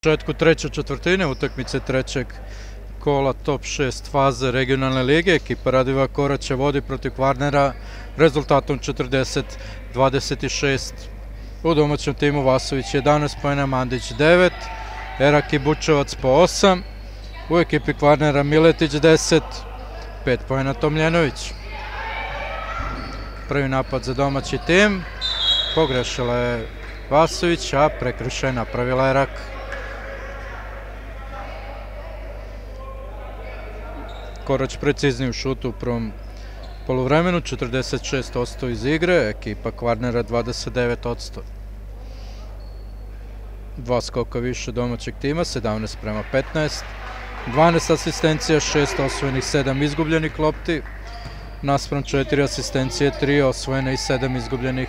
početku treće četvrtine utakmice trećeg kola top 6 faze regionalne lige. Ekipa Radivoja Koraća vodi protiv Kvarnera rezultatom 40-26. U domaćem timu Vasović 11 poena, Mandić 9, Erak i Bučevac po 8. U ekipi Kvarnera Miletić 10, 5 poena Tomljenović. Prvi napad za domaći tim. Pogrešila je Vasović, a prekršaj napravila Erak. Korać precizniji u šutu u prvom poluvremenu, 46% iz igre, ekipa Kvarnera 29%. Dva skoka više domaćeg tima, 17:15. 12 asistencija, 6 osvojenih, 7 izgubljenih lopti. Naspram 4 asistencije, 3 osvojene i 7 izgubljenih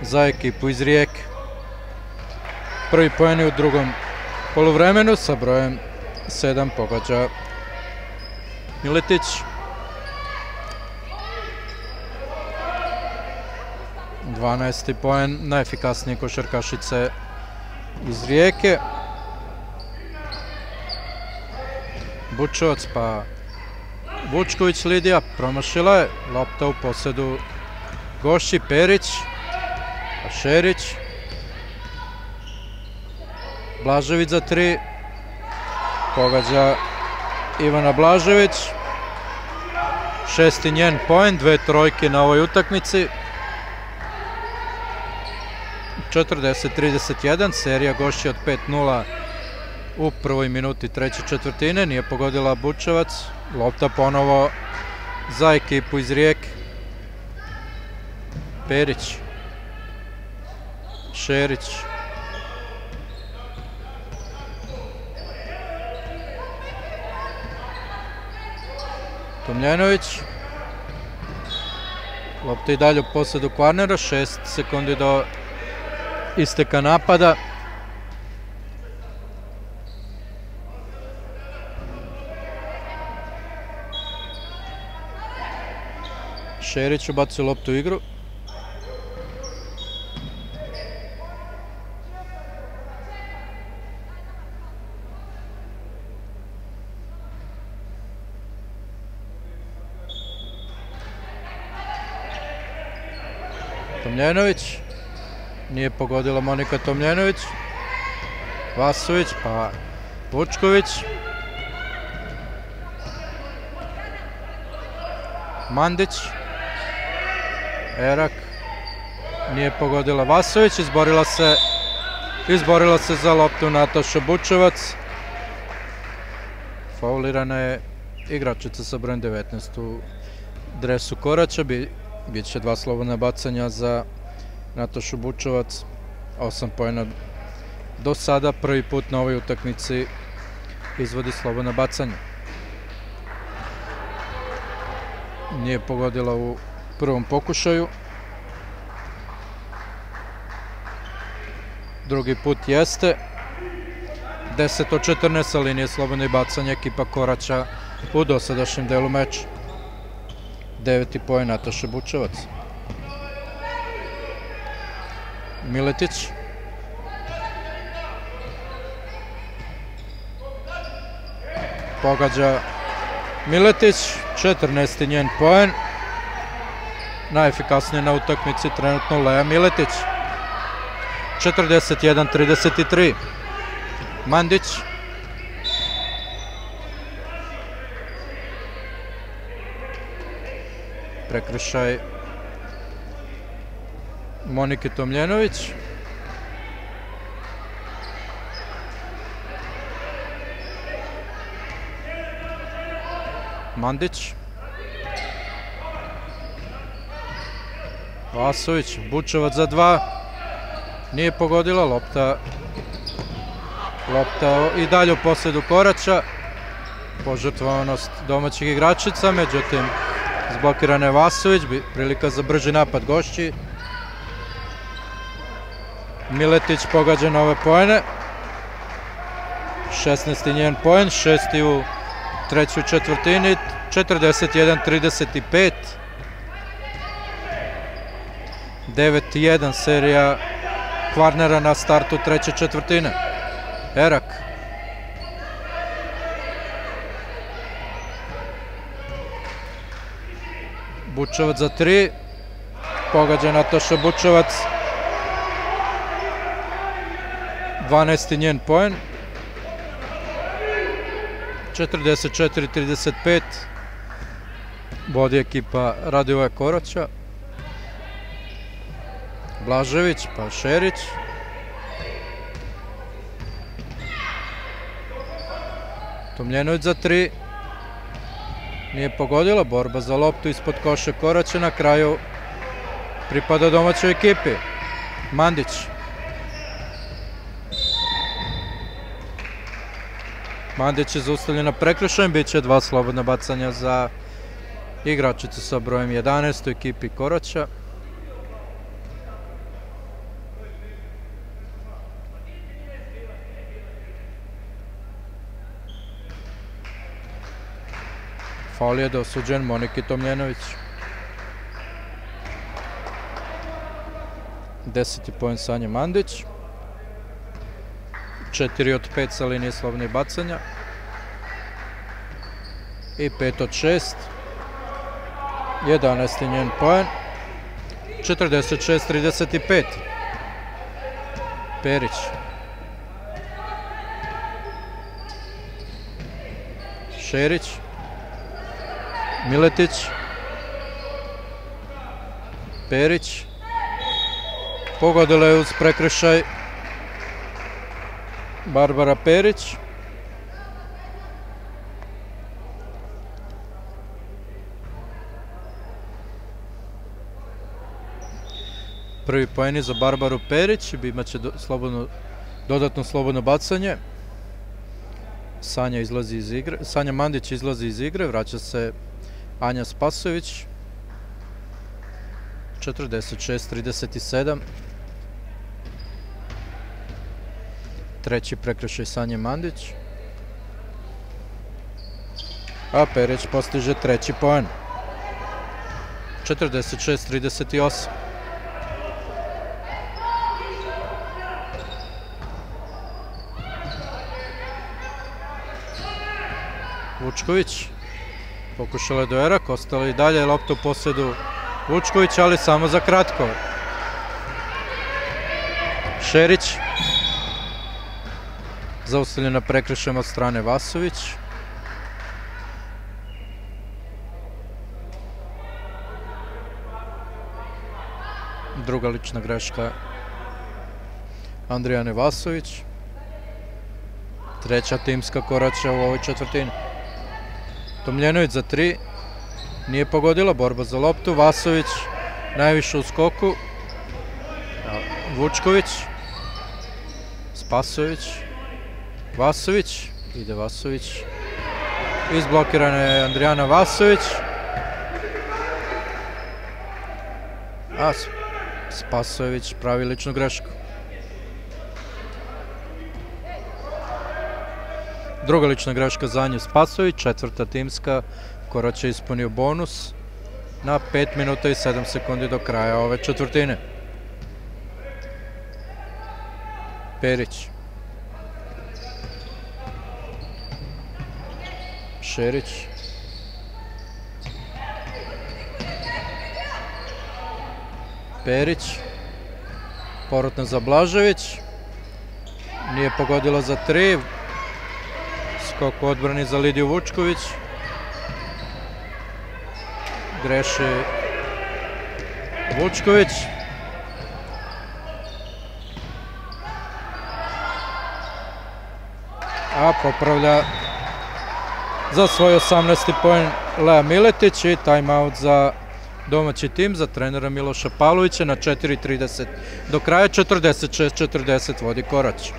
za ekipu iz Rijeke. Prvi poen je u drugom poluvremenu sa brojem 7 pogađa Miletić. 12. poen najefikasnije košarkašice iz Rijeke. Bučevac pa Vučković Lidija, promašila je, lopta u posedu gošći, Perić, Šerić, Blažević za 3, pogađa Ivana Blažević, 6. njen poen, 2 trojke na ovoj utakmici. 40-31, serija gošći od 5:0 u prvoj minuti treće četvrtine, nije pogodila Bučevac, lopta ponovo za ekipu iz Rijeke. Perić, Šerić, Tomljenović, lopta i dalje u posedu Kvarnera, 6 sekundi do isteka napada. Šerić ubacio loptu u igru. Tomljenović, nije pogodila Monika Tomljenović. Vasović pa Vučković. Mandić, Erak, nije pogodila Vasović, izborila se za loptu Nataša Bučevac. Faulirana je igračica sa brojem 19 u dresu Koraća. Bit će 2 slobodna bacanja za Natašu Bučevac, 8 poena do sada, prvi put na ovoj utakmici izvodi slobodna bacanja. Nije pogodila u prvom pokušaju. Drugi put jeste. 10:14 sa linije slobodne bacanja ekipa Koraća u dosadašnjem delu meča. 9. poen Nataša Bučevac. Miletić. Pogađa Miletić, 14. njen poen. Najefikasnije na utakmici trenutno Lea Miletić. 41-33. Mandić. Prekršaj Monike Tomljenović. Mandić. Vasović, Bučevac za 2. Nije pogodila, lopta i dalje u posedu Koraća. Požrtvovanost domaćih igračica, međutim zblokirana je Vasović, prilika za brži napad gošći. Miletić pogađa nove poene. 16. njen poen, 6. u trećoj četvrtini, 41-35. 9:1 serija Kvarnera na startu treće četvrtine. Erak Bučevac za 3. Pogađa Nataša Bučevac. 12. njen poen. 44-35. Vodi ekipa Radivoja Koroća. Blažević pa Šerić. Tomljenović za 3. Nije pogodila, borba za loptu ispod koša Koraća, na kraju pripada domaćoj ekipi. Mandić. Mandić je zaustavljen na prekršajem, bit će 2 slobodna bacanja za igračicu sa brojem 11 u ekipi Koroća. Faul je dosuđen Moniki Tomljenović. 10. poen Sanje Mandić. 4 od 5 sa linije slobodnih bacanja. I 5 od 6. 11. njen poen. 46-35. Perić. Šerić. Miletić. Perić. Pogodila je uz prekršaj Barbara Perić. Prvi poeni za Barbaru Perić, imaće dodatno slobodno bacanje. Sanja Mandić izlazi iz igre, vraća se Anja Spasojević. 46-37. Treći prekršaj Sanje Mandić. A Perić postiže treći poen. 46-38. Vučković. Pokušala je do Erak, ostala i dalje lopta u posjedu Vučković, ali samo za kratko. Šerić. Zaustavljena prekršajem od strane Vasović. Druga lična greška Andrijane Vasović. Treća timska Koroća u ovoj četvrtini. Tomljenović za 3. Nije pogodila, borba za loptu. Vasović najviše u skoku. Vučković. Spasojević. Vasović. Ide Vasović. Izblokirana je Andrijana Vasović. A Spasojević pravi ličnu grešku. Druga lična greška za Anju Spasojević, četvrta timska. Korać je ispunio bonus na 5 minuta i 7 sekundi do kraja ove četvrtine. Perić. Šerić. Perić. Povratna za Blažević. Nije pogodila za 3. Skok u odbrani za Lidiju Vučković. Greši Vučković. A popravlja za svoj 18. poen Lea Miletić i timeout za domaći tim, za trenera Miloša Pavlovića na 4:30. Do kraja 46-40 vodi Korać.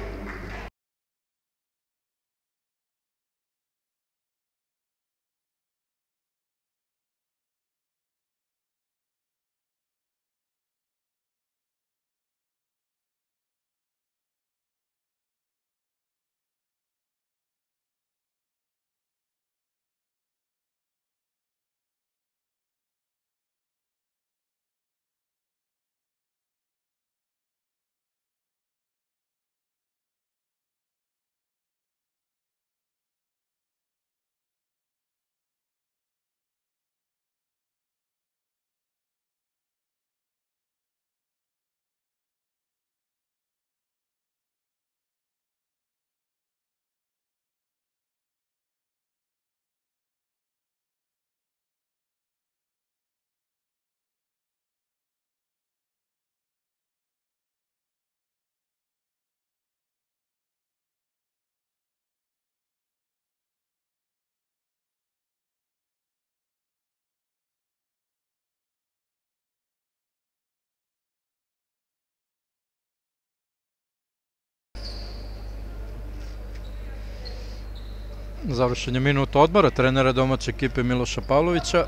Završen je minut odmora trenera domaće ekipe Miloša Pavlovića.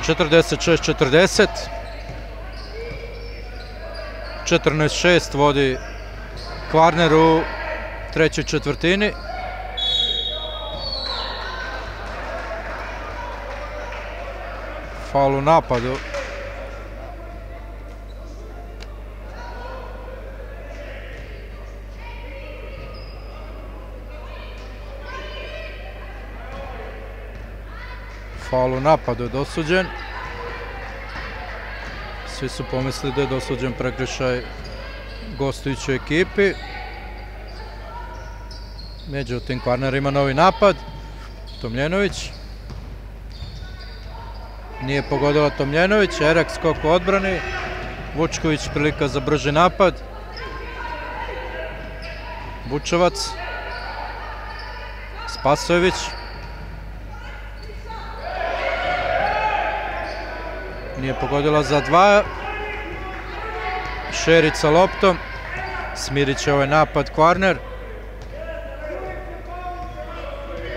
46-40. 14-6 vodi Kvarner u trećoj četvrtini. Faul u napadu. Faul u napadu je dosuđen. Svi su pomislili da je dosuđen prekršaj gostujućoj ekipi. Međutim, Kvarner ima novi napad. Tomljenović. Nije pogodila Tomljenović. Erak skok u odbrani. Vučković prilika za brži napad. Bučevac. Spasojević. Nije pogodila za dva. Šerić sa loptom. Smirit će ovaj napad Kvarner.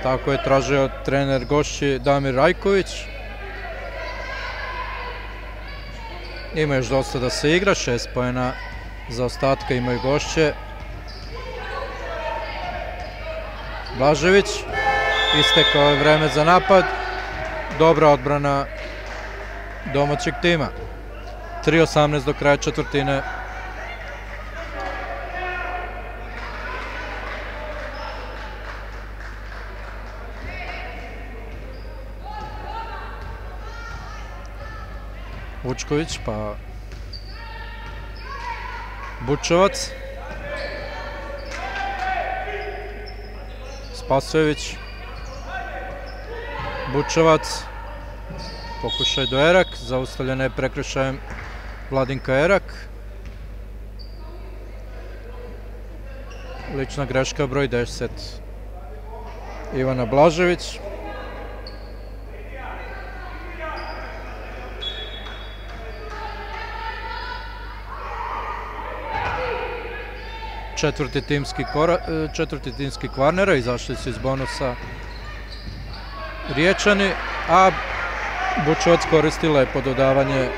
Tako je tražio trener gošći Damir Rajković. Ima još dosta da se igra. 6 poena za ostatka imaju gošće. Blažević. Istekao je vreme za napad. Dobra odbrana domaćeg tima. 3:18 do kraja četvrtine. Vučković pa Bučevac. Spasojević. Bučevac. Pokušaj do Erak, zaustavljena je prekršajem Vladinka Erak. Lična greška broj 10 Ivana Blažević. Četvrti timski Kvarnera, izašli su iz bonusa Riječani, a Bučevac koristi lepo dodavanje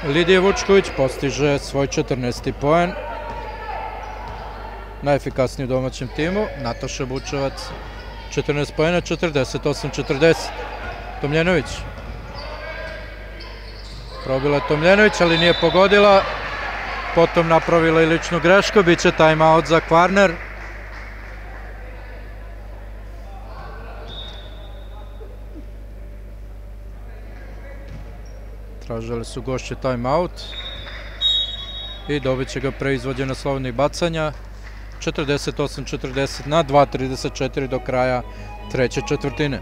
Lidije Vučković, postiže svoj 14. poen. Najefikasniji u domaćem timu, Nataša Bučevac, 14 poena, 48-40. Tomljenović. Probila je Tomljenović, ali nije pogodila. Potom napravila i ličnu grešku, bit će time-out za Kvarner. Tražili su gošće time-out i dobit će ga preizvođena slobodnih bacanja. 48-40 na 2:34 do kraja treće četvrtine.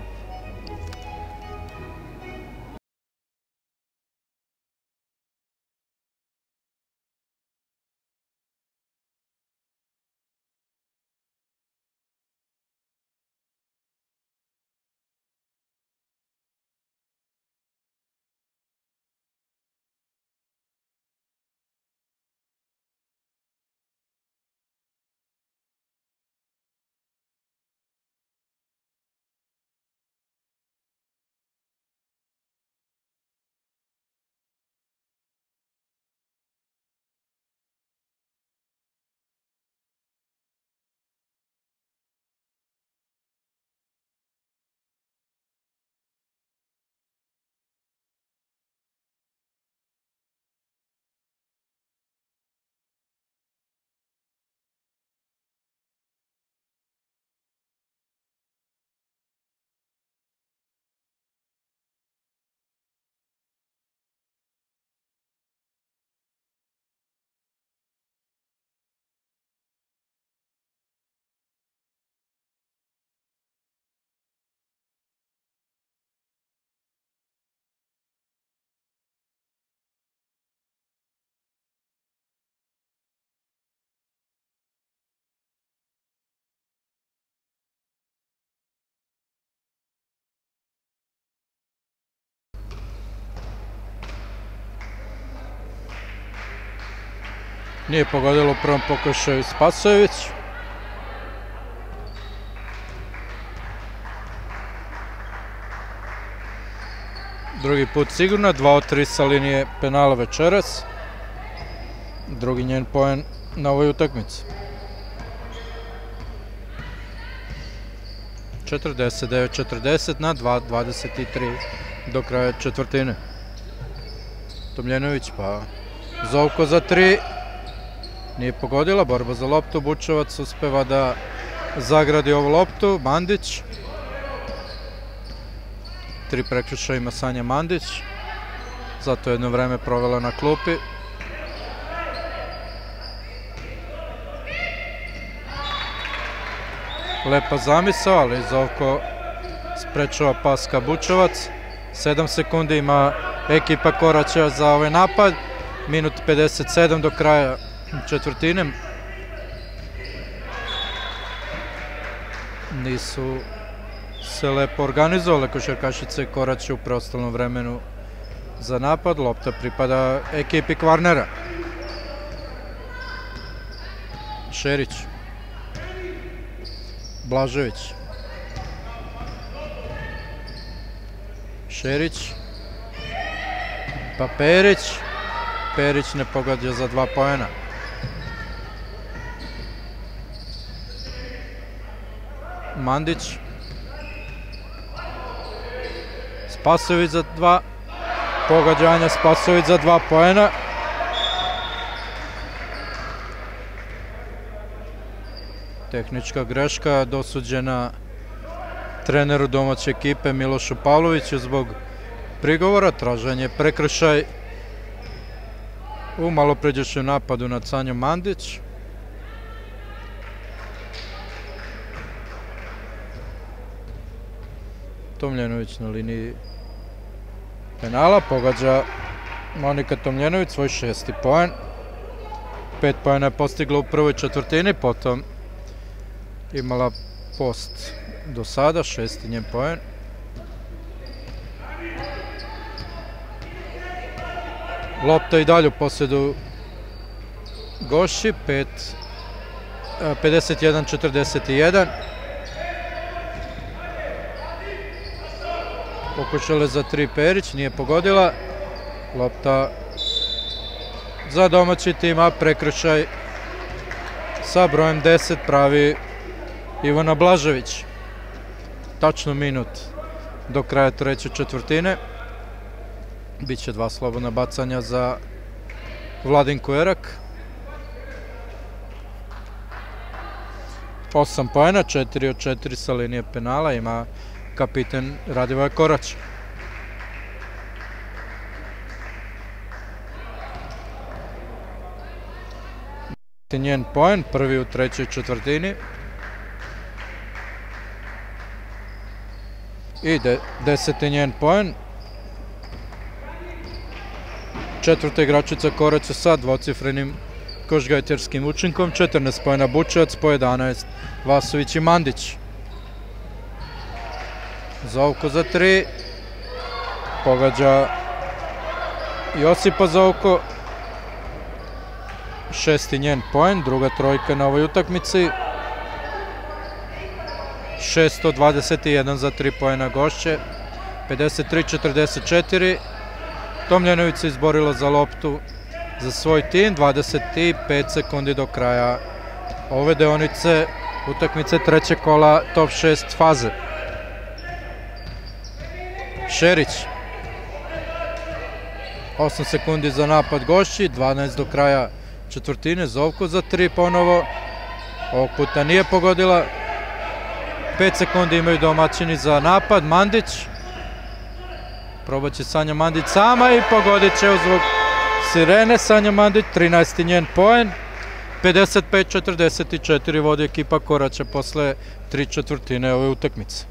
Nije pogodilo u prvom pokušaju Spasojević. Drugi put sigurno, 2 od 3 sa linije penala večeras. Drugi njen poen na ovoj utakmici. 49-40 na 2:23 do kraja četvrtine. Tomljenović pa Zovko za 3. Nije pogodila, borba za loptu. Bučevac uspeva da zagradi ovu loptu. Mandić. 3 prekršaja ima Sanja Mandić. Zato jedno vreme provela na klupi. Lepa zamisao, ali Zovko sprečava pas ka Bučevac. 7 sekundi ima ekipa Koraća za ovaj napad. Minut 57 do kraja četvrtine. Nisu se lepo organizovale košarkašice Koraća u preostalnom vremenu za napad. Lopta pripada ekipi Kvarnera. Šerić. Blažević. Šerić. Pa Perić. Perić ne pogađa za 2 poena. Mandić. Spasović za 2 pogađanja. Spasović za 2 poena. Tehnička greška dosuđena treneru domaće ekipe Milošu Pavloviću zbog prigovora. Traženje prekršaj u malopređašnjem napadu nad Sanjom Mandić. Tomljenović na liniji penala. Pogađa Monika Tomljenović svoj 6. poen. 5 poena je postigla u prvoj četvrtini, potom imala post do sada, 6. njen poen. Lopta i dalje u posjedu goši, 51-41. Pokušala za 3 Perić, nije pogodila. Lopta za domaći tim, a prekršaj sa brojem 10 pravi Ivana Blažević. Tačno minut do kraja treće četvrtine. Biće 2 slobodna bacanja za Vladinku Erak. 8 poena, 4 od 4 sa linije penala ima kapiten Radivoje Korać. Njen poen, prvi u trećoj četvrtini. I 10. njen poen. Četvrta igračica Koraća sa dvocifrenim košgajterskim učinkom. 14 poena Bučevac, po 11 Vasović i Mandić. Zovko za 3. Pogađa Josipa Zovko. 6. njen poen, druga trojka na ovoj utakmici. 621 za 3 poena gošće. 53-44. Tomljenović se izborila za loptu za svoj tim. 25 sekundi do kraja ove deonice utakmice trećeg kola top 6 faze. Šerić. 8 sekundi za napad gošći. 12 do kraja četvrtine. Zovko za 3 ponovo. Ovog puta nije pogodila. 5 sekundi imaju domaćini za napad. Mandić. Probat će Sanja Mandić sama i pogodit će u zvuk sirene. Sanja Mandić, 13. njen poen. 55-44 vodi ekipa Koraća posle 3/4 ove utakmice.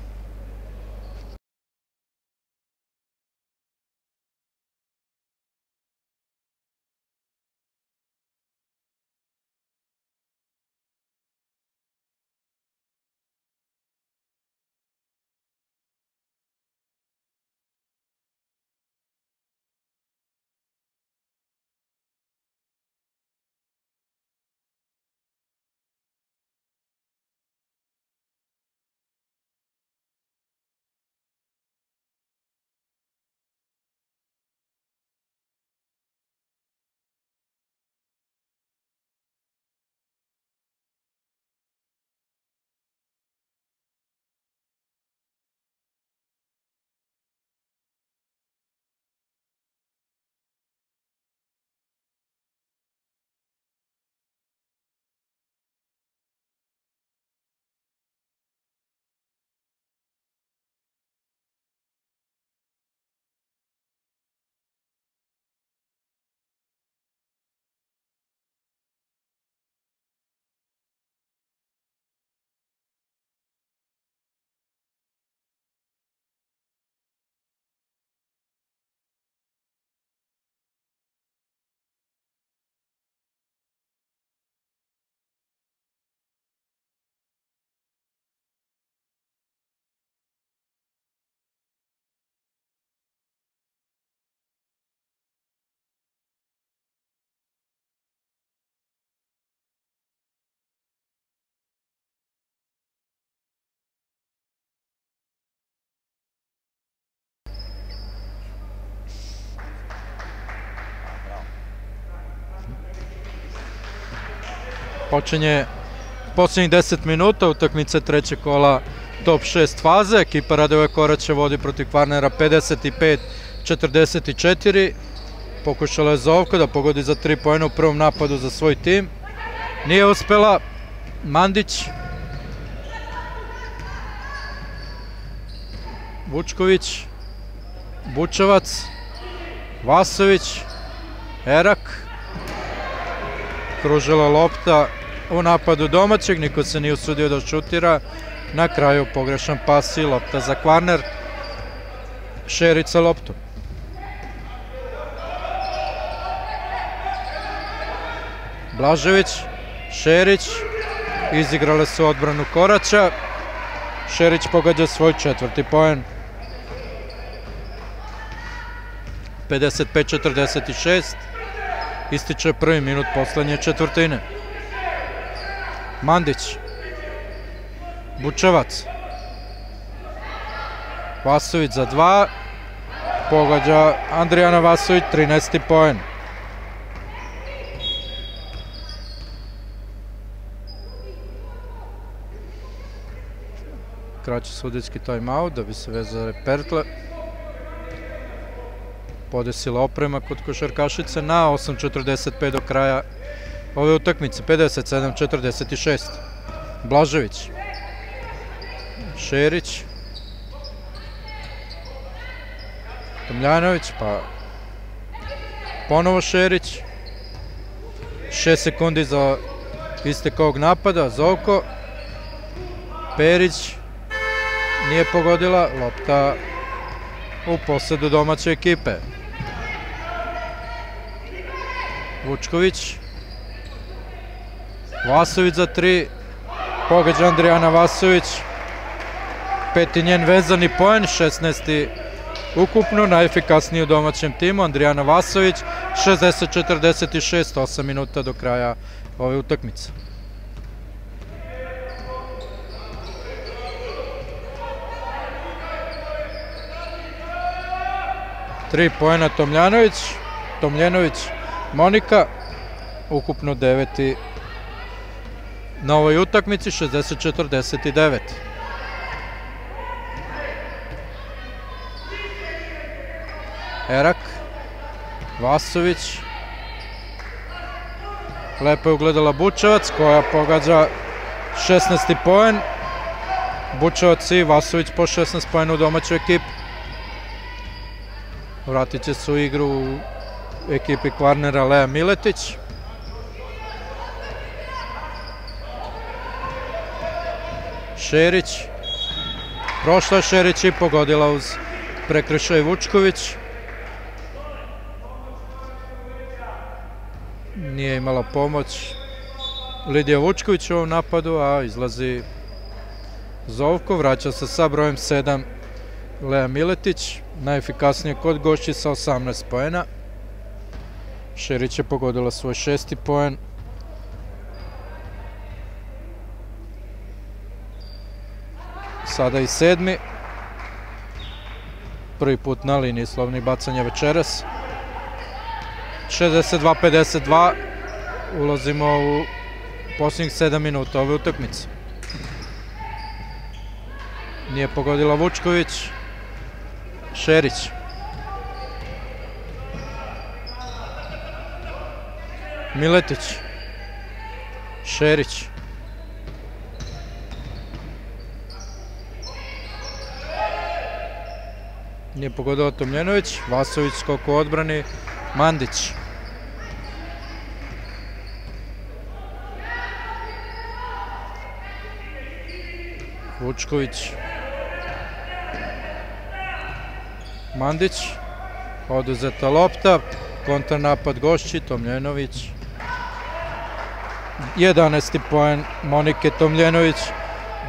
Počinje posljednjih 10 minuta utakmice trećeg kola top 6 faze. Ekipa Radoje Koraća vodi protiv Kvarnera 55-44. Pokušala je Zovko da pogodi za 3 poena u prvom napadu za svoj tim. Nije uspela. Mandić. Vučković. Bučevac. Vasović. Erak. Kružila lopta u napadu domaćeg, niko se nije usudio da šutira. Na kraju pogrešan pas i lopta za Kvarner. Šerić sa loptom. Blažević, Šerić, izigrale su odbranu Koraća. Šerić pogađa svoj 4. poen. 55-46. Ističe 1. minut poslednje četvrtine. Mandić. Bučevac. Vasović za 2. Pogađa Andrijana Vasović, 13. poen. Kraći sudijski timeout da bi se vezale pertle. Podesila oprema kod košarkašice na 8.45 do kraja ove utakmice. 57-46. Blažević. Šerić. Tomljanović, pa ponovo Šerić. 6 sekundi za istek ovog napada. Zovko. Perić. Nije pogodila. Lopta u posedu domaće ekipe. Vučković. Vasović za 3. Pogađa Andrijana Vasović. 5. njen vezani poen. 16. ukupno. Najefikasniji u domaćem timu. Andrijana Vasović. 60-46. 8 minuta do kraja ove utakmice. Tri poena Tomljanović. Tomljenović Monika. Ukupno 9. na ovoj utakmici. 60-49. Erak. Vasović. Lepo je ugledala Bučevac koja pogađa 16. poen. Bučevac i Vasović po 16 poena u domaćoj ekipi. Vratit će se u igru u ekipi Kvarnera Lea Miletić. Šerić. Prošla je Šerić i pogodila uz prekršaj Vučković. Nije imala pomoć Lidija Vučković u ovom napadu, a izlazi Zovko. Vraća se sa brojem 7 Lea Miletić. Najefikasnije kod gošći sa 18 poena. Šerić je pogodila svoj 6. poen. Sada i 7. Prvi put na liniji slovnih bacanja večeras. 62-52. Ulazimo u posljednjih 7 minuta ove utakmice. Nije pogodila Vučković. Šerić. Miletić. Šerić. Nije pogodila Tomljenović. Vasović skok u odbrani. Mandić. Vučković. Mandić. Oduzeta lopta. Kontranapad gošći. Tomljenović. 11. poen Monike Tomljenović.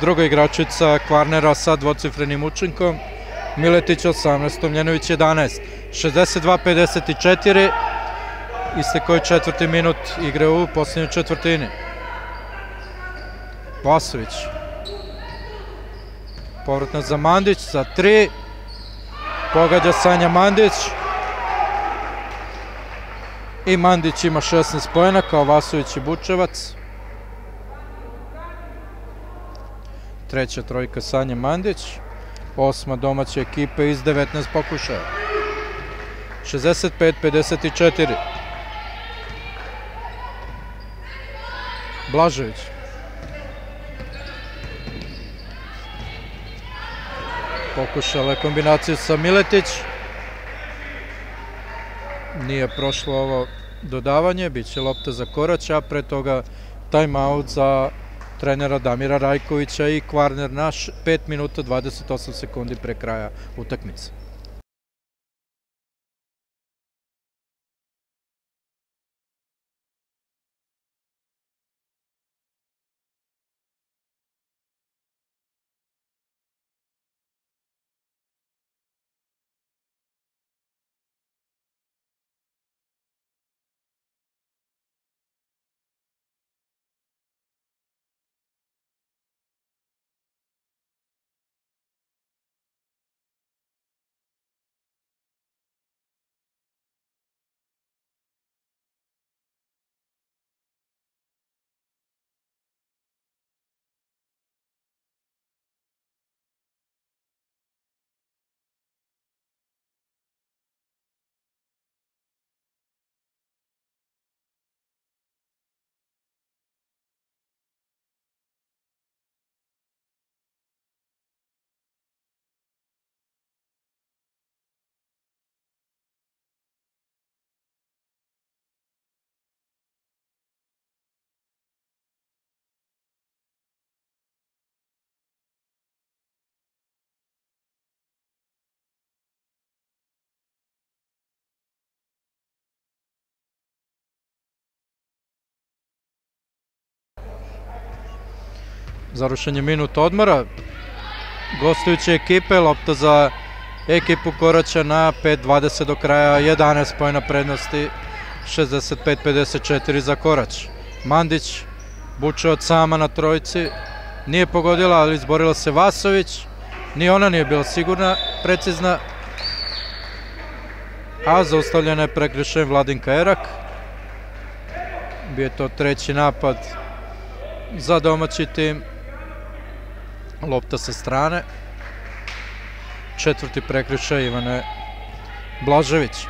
Druga igračica Kvarnera sa dvocifrenim učinkom. Miletić 18, Tomljenović 11. 62-54. Istekao je 4. minut igre u posljednjoj četvrtini. Vasović. Povratna za Mandić, za 3. Pogađa Sanja Mandić. I Mandić ima 16 poena kao Vasović i Bučevac. treća trojka Sanje Mandić, 8. domaće ekipe iz 19 pokušaja. 65-54. Blažević. Pokušala je kombinaciju sa Miletić. Nije prošlo ovo dodavanje, bit će lopta za Korać, a pre toga timeout za trenera Damira Rajkovića i Kvarner na 5 minuta 28 sekundi pre kraja utakmice. Završenje minut odmora gostujuće ekipe, lopta za ekipu Koraća na 5:20 do kraja, 11 poena prednosti, 65-54 za Korać. Mandić, Bučevac sama na trojici, nije pogodila, ali izborila se Vasović, ni ona nije bila sigurna, precizna, a zaustavljena je prekršajem Vladinka Erak. Bio je to treći napad za domaći tim. Lopta sa strane. Četvrti prekršaj Ivane Blažević.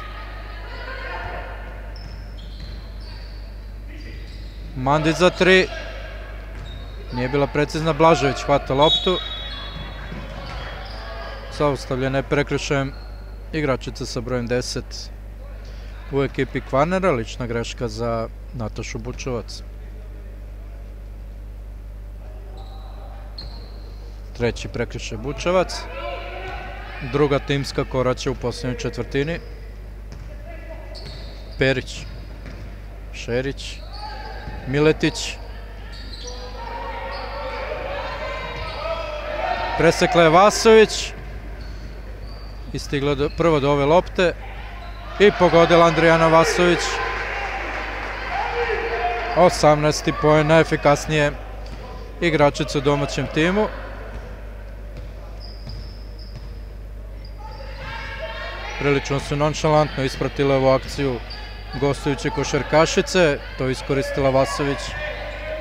Mandić za 3. Nije bila precizna, Blažević hvata loptu. Zaustavljena je prekršajem igračica sa brojem 10 u ekipi Kvarnera. Lična greška za Natašu Bučevac. Treći prekršaj Bučevac. Druga timska Koraća u posljednjoj četvrtini. Perić. Šerić. Miletić. Presekla je Vasović. I stigla prvo do ove lopte. I pogodila Andrijana Vasović. 18. poen, najefikasnije igračica u domaćem timu. Prilično su nonšalantno ispratile ovu akciju gostujuće košarkašice. To iskoristila Vasović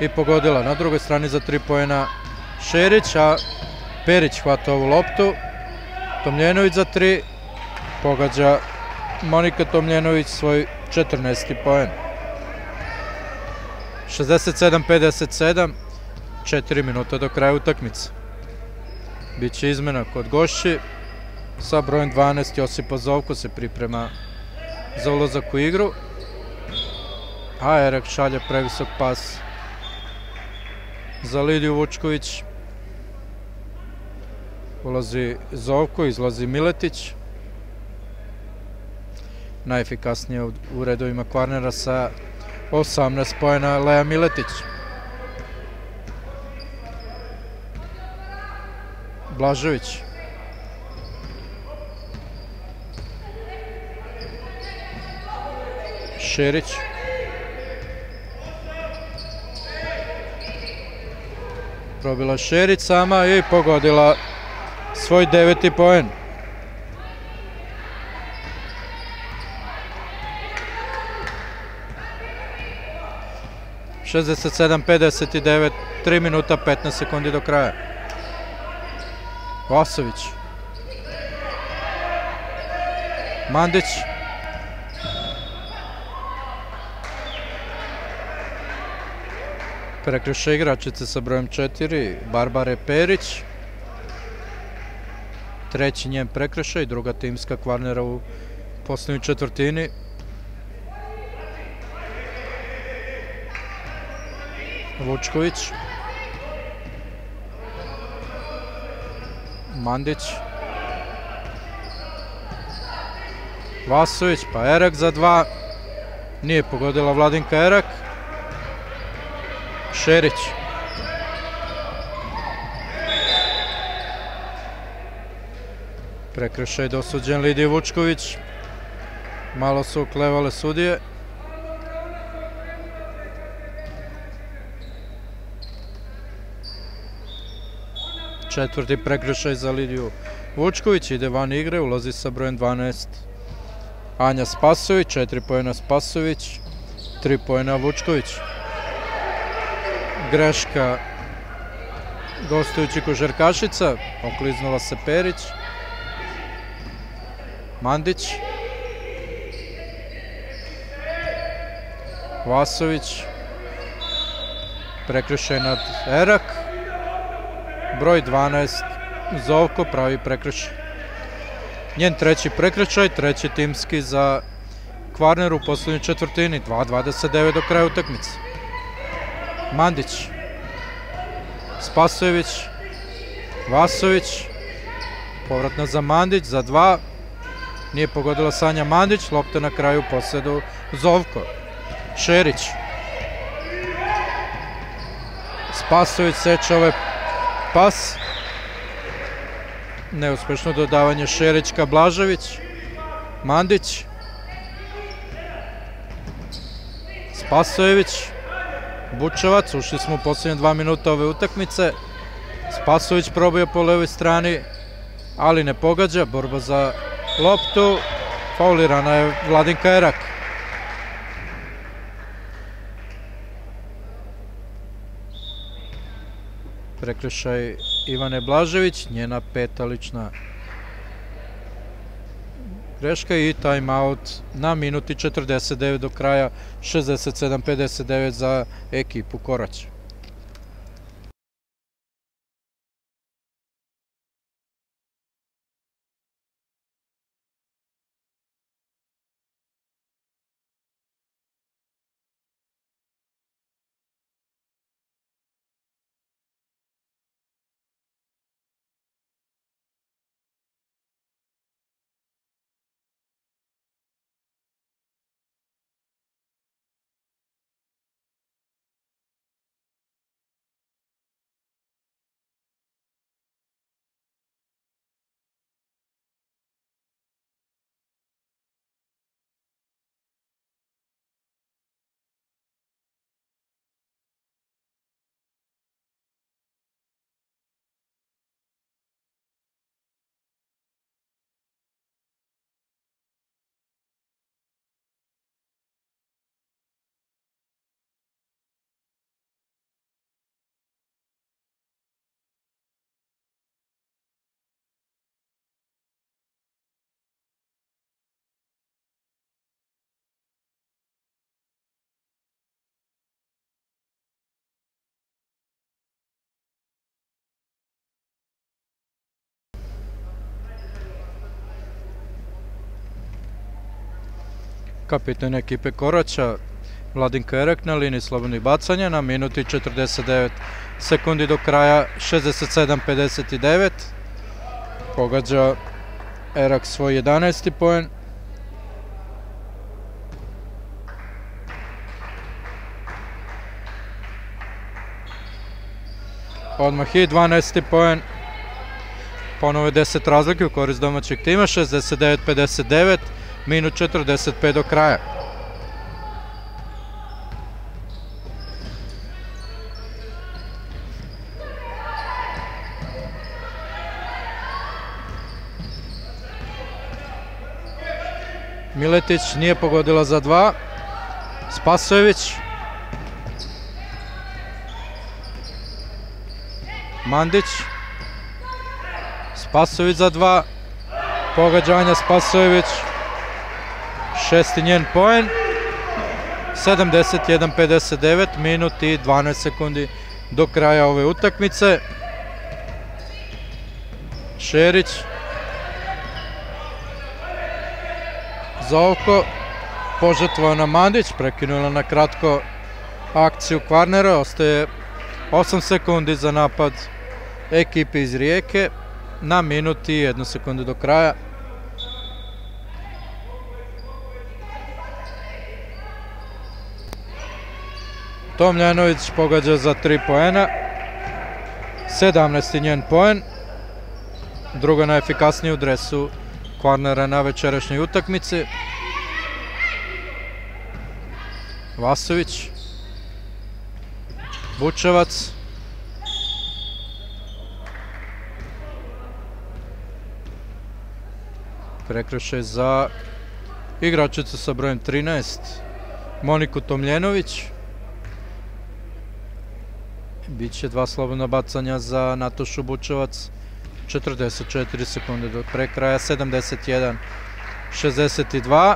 i pogodila. Na drugoj strani za 3 poena Šerić, a Perić hvata ovu loptu. Tomljenović za 3. Pogađa Monika Tomljenović svoj 14. poen. 67-57. 4 minuta do kraja utakmice. Biće izmena kod gošći. Sa brojem 12 Josipa Zovko se priprema za ulazak u igru. A Erak šalje previsok pas za Lidiju Vučković. Ulazi Zovko, izlazi Miletić. Najefikasnije u redovima Kvarnera sa 18 poena Lea Miletić. Blažević. Šerić. Probila Šerić sama i pogodila svoj 9. poen. (67-59), 3 minuta 15 sekundi do kraja. Vasović. Mandić. Prekršaj igračice sa brojem 4, Barbare Perić. Treći njen prekršaj, druga timska Kvarnera u posljednjoj četvrtini. Vučković. Mandić. Vasović, pa Erak za 2. Nije pogodila Vladinka Erak. Šerić. Prekršaj dosuđen Lidiji Vučković. Malo su uklevale sudije. Četvrti prekršaj za Lidiju Vučković. Ide van igre, ulazi sa brojem 12. Anja Spasović, 4 poena Spasović, 3 poena Vučković. Greška gostujući košarkašica, okliznula se Perić. Mandić. Vasović. Prekršaj nad Erak. Broj 12, Zovko pravi prekršaj. Njen treći prekršaj, treći timski za Kvarner u posljednjoj četvrtini, 2:29 do kraja utakmice. Mandić. Spasojević. Vasović. Povratna za Mandić, za 2. Nije pogodila Sanja Mandić, lopta na kraju posjedu Zovko. Šerić. Spasojević seče ovaj pas. Neuspešno dodavanje Šerićka Blažević. Mandić. Spasojević. Bučevac, ušli smo u posljednje 2 minuta ove utakmice. Spasojević probuje po levoj strani, ali ne pogađa. Borba za loptu. Faulirana je Vladinka Erak. Prekršaj Ivane Blažević, njena 5. lična greška i timeout na minuti 49 do kraja, 67-59 za ekipu Korać. Kapitan ekipe Koraća, Vladinka Erak na liniji slobodnih bacanja na minuti 49 sekundi do kraja, 67-59. Pogađa Erak svoj 11. poen. Odmah i 12. poen. Ponovo je 10 razlike u korist domaćeg tima, 69-59. Minut 45 do kraja. Miletić nije pogodila za 2. Spasojević. Mandić. Spasojević za 2. Pogađanja Spasojević. 6. njen poen. 71-59, minut i 12 sekundi do kraja ove utakmice. Šerić. Zovko. Požrtvovana Mandić, prekinula na kratko akciju Kvarnera. Ostaje 8 sekundi za napad ekipe iz Rijeke. Na minut i 1 sekundu do kraja. Tomljanović pogađa za 3 poena. 17. njen poen. Druga najefikasnija u dresu Kvarnera na večerašnjoj utakmici. Vasović. Bučevac. Prekršaj za igračicu sa brojem 13, Moniku Tomljenović. Biće 2 slobodna bacanja za Natošu Bučevac. 44 sekunde do prekraja. 71-62.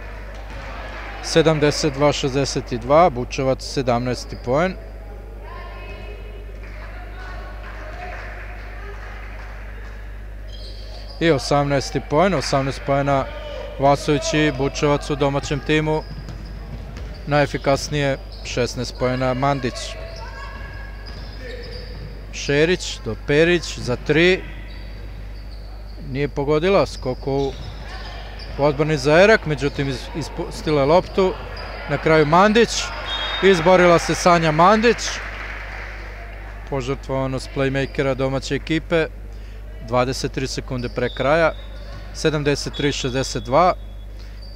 72-62. Bučevac 17. poen. I 18. poen. 18 poena Vasović i Bučevac u domaćem timu. Najefikasnije 16 poena Mandić. Šerić do Perić za 3. Nije pogodila, skok u odbrani za Erak, međutim ispustila je loptu. Na kraju Mandić. Izborila se Sanja Mandić. Požrtvovanost playmakera domaće ekipe. 23 sekunde pre kraja. 73-62.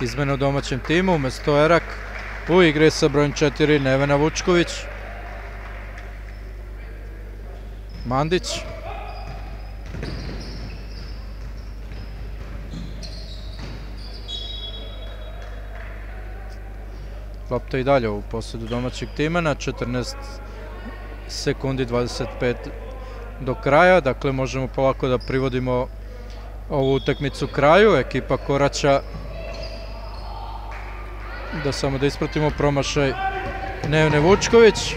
Izmena u domaćem timu. Umesto Erak u igri sa brojem 4 Nevena Vučković. Mandić. Lopta i dalje u posjedu domaćeg tima na 14 sekundi 25 do kraja. Dakle, možemo polako da privodimo ovu utakmicu kraju. Ekipa Koraća, da samo da ispratimo promašaj Nevene Vučković.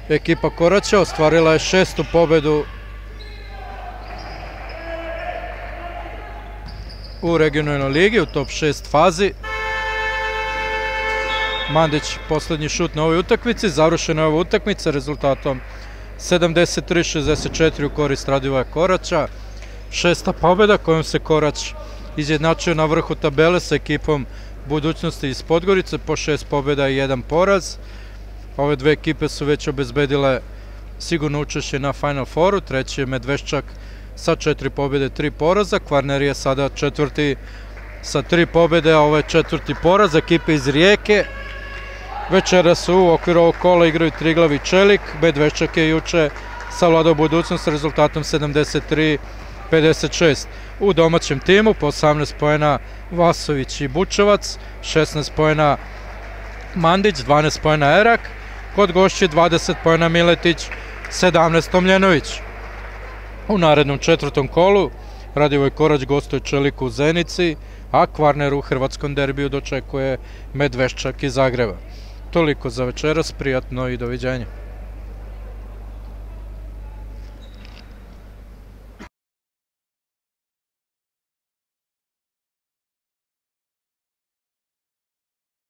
Ekipa Koraća ostvarila je 6. pobedu u regionalnoj ligi u top 6 fazi. Mandić poslednji šut na ovoj utakmici. Završena je ova utakmica rezultatom 73-64 u korist Radivoja Koraća. 6. pobeda kojom se Korać izjednačio na vrhu tabele sa ekipom Budućnosti iz Podgorice po 6 pobeda i 1 poraz. Ove dve ekipe su već obezbedile sigurno učešće na Final Fouru. Treći je Medveščak sa 4 pobjede, 3 poraza. Kvarner je sada četvrti sa 3 pobjede, a ovo je 4. poraz. Ekipe iz Rijeke večeras u okviru ovog kola igraju Triglav i Čelik. Medveščak je juče savladao Budućnost s rezultatom 73-56. U domaćem timu po 18 poena Vasović i Bučevac, 16 poena Mandić, 12 poena Erak. Kod gošće 20 poena Miletić, 17 Tomljenović. U narednom 4. kolu Radivoj Korać gostuje Čeliku u Zenici, a Kvarner u hrvatskom derbiju dočekuje Medveščak iz Zagreba. Toliko za večeras, prijatno i doviđenja.